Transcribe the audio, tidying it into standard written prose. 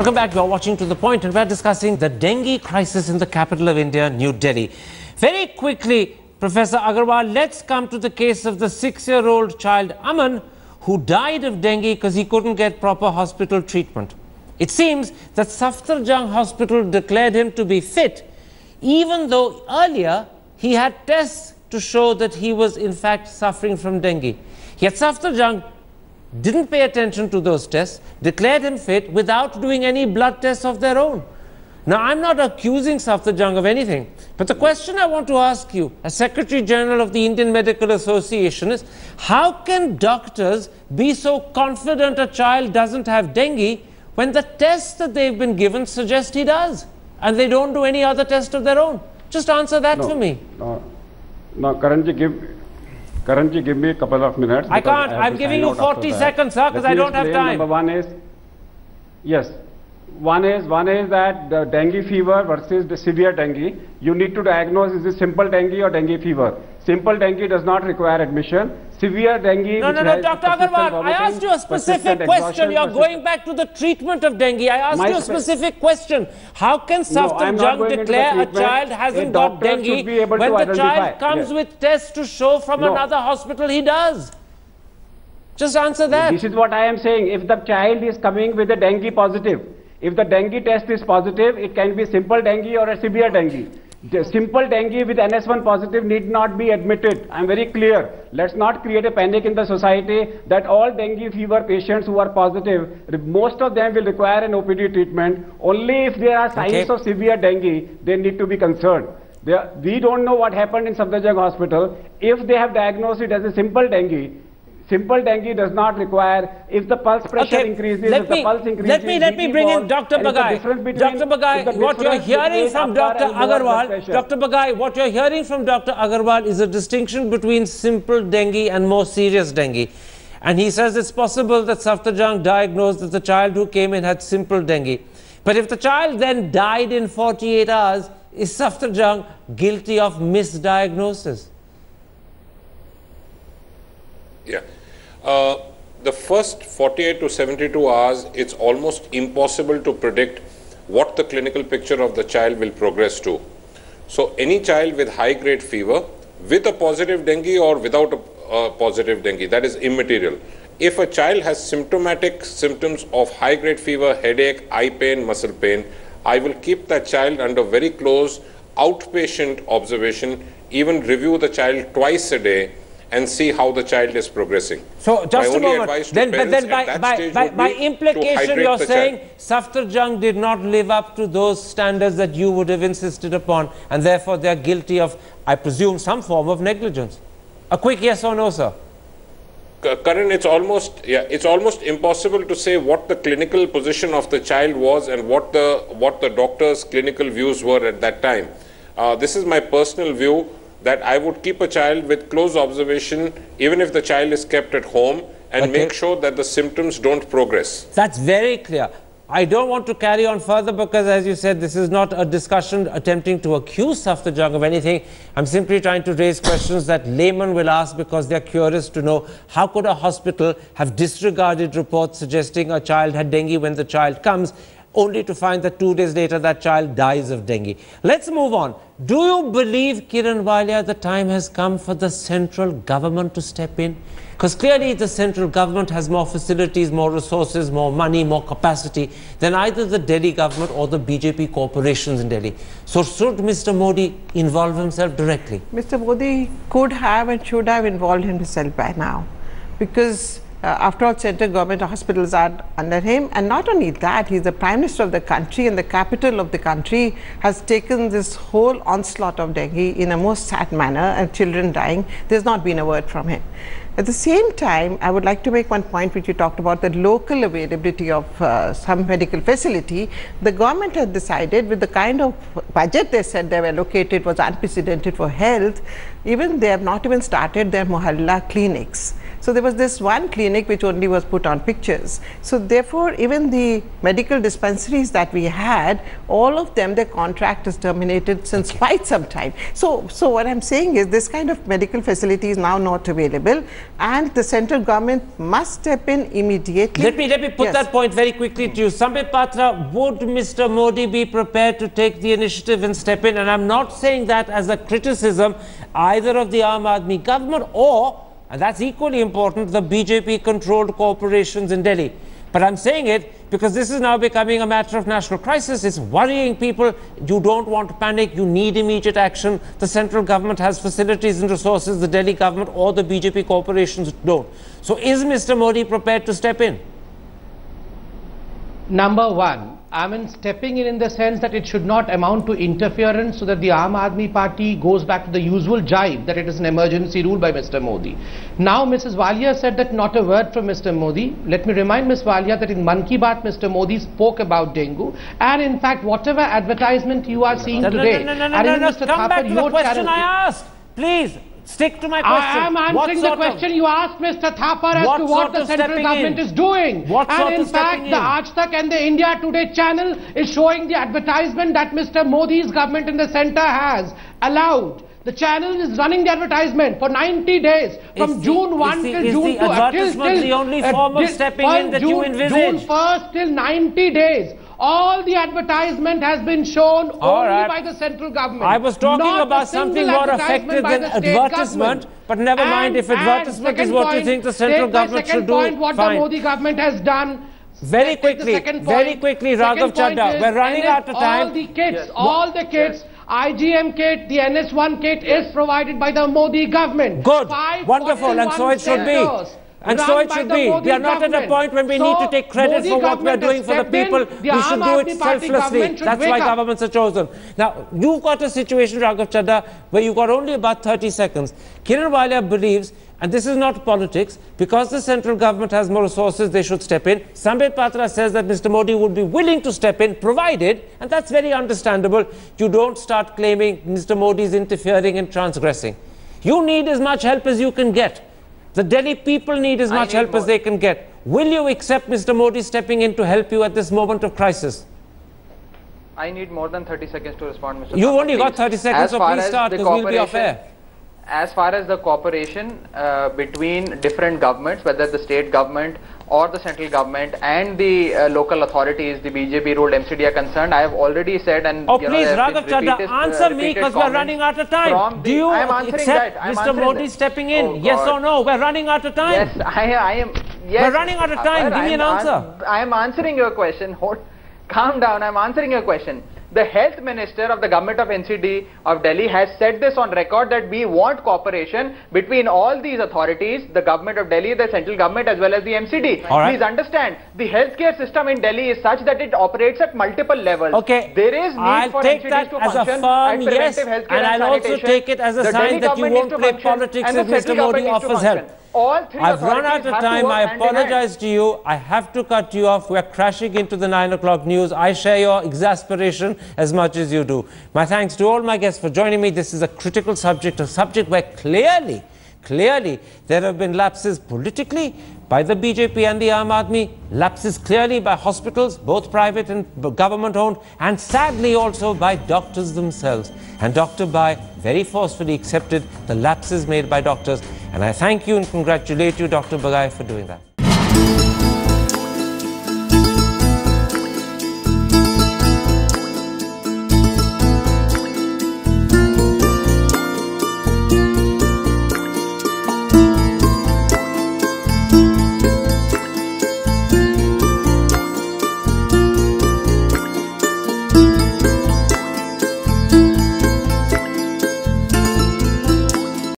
Welcome back. You're watching To The Point, and we're discussing the dengue crisis in the capital of India, New Delhi. Very quickly, Professor Agarwal, let's come to the case of the 6-year-old child Aman, who died of dengue because he couldn't get proper hospital treatment. It seems that Safdarjung Hospital declared him to be fit, even though earlier he had tests to show that he was in fact suffering from dengue. Yet Safdarjung didn't pay attention to those tests, declared him fit without doing any blood tests of their own. Now, I'm not accusing Safdarjung of anything, but the question I want to ask you, as Secretary General of the Indian Medical Association, is how can doctors be so confident a child doesn't have dengue when the tests that they've been given suggest he does, and they don't do any other test of their own? Just answer that for me. No, Karan ji, give me a couple of minutes. I can't. I'm giving you 40 seconds, sir, because I don't have time. Number one is, yes, one is that the dengue fever versus the severe dengue, you need to diagnose, is it simple dengue or dengue fever? Simple dengue does not require admission. Severe dengue... No, Dr. Agarwal, I asked you a specific question. You're going back to the treatment of dengue. I asked you a specific question. How can Safdarjung declare a child hasn't got dengue when the child comes with tests to show from another hospital he does? Just answer that. This is what I am saying. If the child is coming with a dengue positive, if the dengue test is positive, it can be simple dengue or a severe dengue. The simple dengue with NS1 positive need not be admitted. I am very clear. Let's not create a panic in the society that all dengue fever patients who are positive, most of them will require an OPD treatment. Only if there are signs of severe dengue, they need to be concerned. We don't know what happened in Safdarjung Hospital. If they have diagnosed it as a simple dengue does not require, if the pulse pressure increases, let me bring in Dr. Bagai. Dr. Bagai, what you're hearing from Dr. Agarwal, Dr. Bagai, what you're hearing from Dr. Agarwal is a distinction between simple dengue and more serious dengue. And he says it's possible that Safdarjung diagnosed that the child who came in had simple dengue. But if the child then died in 48 hours, is Safdarjung guilty of misdiagnosis? Yeah. The first 48 to 72 hours, it's almost impossible to predict what the clinical picture of the child will progress to. So any child with high-grade fever, with a positive dengue or without a positive dengue, that is immaterial. If a child has symptomatic symptoms of high-grade fever, headache, eye pain, muscle pain, I will keep that child under very close outpatient observation, even review the child twice a day, and see how the child is progressing. So, just a moment, by implication you're saying Safdarjung did not live up to those standards that you would have insisted upon, and therefore they are guilty of, I presume, some form of negligence. A quick yes or no, sir? Karan, it's almost impossible to say what the clinical position of the child was and what the doctor's clinical views were at that time. This is my personal view, that I would keep a child with close observation, even if the child is kept at home, and make sure that the symptoms don't progress. That's very clear. I don't want to carry on further because, as you said, this is not a discussion attempting to accuse Safdarjung of anything. I'm simply trying to raise questions that laymen will ask because they're curious to know how could a hospital have disregarded reports suggesting a child had dengue when the child comes, only to find that 2 days later that child dies of dengue. Let's move on. Do you believe, Kiran Walia, the time has come for the central government to step in? Because clearly the central government has more facilities, more resources, more money, more capacity than either the Delhi government or the BJP corporations in Delhi. So should Mr. Modi involve himself directly? Mr. Modi could have and should have involved himself by now, because after all, central government hospitals are under him, and not only that, he is the Prime Minister of the country, and the capital of the country has taken this whole onslaught of dengue in a most sad manner, and children dying. There's not been a word from him. At the same time, I would like to make one point which you talked about, the local availability of some medical facility. The government has decided, with the kind of budget they said they were allocated was unprecedented for health, even they have not even started their mohalla clinics. So there was this one clinic which only was put on pictures. So therefore, even the medical dispensaries that we had, all of them, their contract is terminated since quite some time. So what I'm saying is this kind of medical facility is now not available, and the central government must step in immediately. Let me put that point very quickly to you. Sambit Patra, would Mr. Modi be prepared to take the initiative and step in? And I'm not saying that as a criticism either of the Aam Aadmi government or, and that's equally important, the BJP-controlled corporations in Delhi. But I'm saying it because this is now becoming a matter of national crisis. It's worrying people. You don't want to panic. You need immediate action. The central government has facilities and resources. The Delhi government or the BJP corporations don't. So is Mr. Modi prepared to step in? Number one, I mean, stepping in the sense that it should not amount to interference, so that the Aam Aadmi Party goes back to the usual jibe that it is an emergency rule by Mr. Modi. Now, Mrs. Walia said that not a word from Mr. Modi. Let me remind Ms. Walia that in Mann Ki Baat, Mr. Modi spoke about dengue. And in fact, whatever advertisement you are seeing today... No, come back to the question I asked. Please. Stick to my question. I am answering the question you asked, Mr. Thapar, as to what the central government is doing. And in fact, the Aaj Tak and the India Today channel is showing the advertisement that Mr. Modi's government in the center has allowed. The channel is running the advertisement for 90 days, from June 1 till June 2. Is the advertisement the only form of stepping in that you envisage? June 1st till 90 days. All the advertisement has been shown only by the central government. I was talking about something more effective than advertisement, but never mind, if advertisement is what you think the central government should do, fine. What the Modi government has done. Very quickly, Raghav Chadha, we're running out of time. All the kits, IGM kit, the NS1 kit is provided by the Modi government. Good, wonderful, and so it should be. And so it should be. We are not at a point when we need to take credit for what we are doing for the people. We should do it selflessly. That's why governments are chosen. Now, you've got a situation, Raghav Chadha, where you've got only about 30 seconds. Kiran Walia believes, and this is not politics, because the central government has more resources, they should step in. Sambit Patra says that Mr. Modi would be willing to step in, provided, and that's very understandable, you don't start claiming Mr. Modi is interfering and transgressing. You need as much help as you can get. The Delhi people need as much help as they can get. Will you accept Mr. Modi stepping in to help you at this moment of crisis? I need more than 30 seconds to respond, Mr. You only got 30 seconds, so please start, because we'll be off air. As far as the cooperation between different governments, whether the state government or the central government and the local authorities, the BJP-ruled MCD are concerned, I have already said, and please, Raghav Chadha, answer me, because we're running out of time. Do you accept Mr. Modi stepping in? Yes or no? We're running out of time. Yes, I am. Yes, we're running out of time. Give me an answer. I am answering your question. Calm down. I am answering your question. The health minister of the government of NCD of Delhi has said this on record, that we want cooperation between all these authorities, the government of Delhi, the central government, as well as the MCD. Please understand, the healthcare system in Delhi is such that it operates at multiple levels. Okay, there is need for NCDs to function at preventive healthcare and I'll also take it as a sign that you won't play politics if Mr. Modi offers help. I've run out of time. I apologize to you. I have to cut you off. We're crashing into the 9 o'clock news. I share your exasperation as much as you do. My thanks to all my guests for joining me. This is a critical subject, a subject where clearly there have been lapses politically by the BJP and the Aam Aadmi, lapses clearly by hospitals, both private and government owned, and sadly also by doctors themselves. And Dr. Bai very forcefully accepted the lapses made by doctors. And I thank you and congratulate you, Dr. Bagai, for doing that.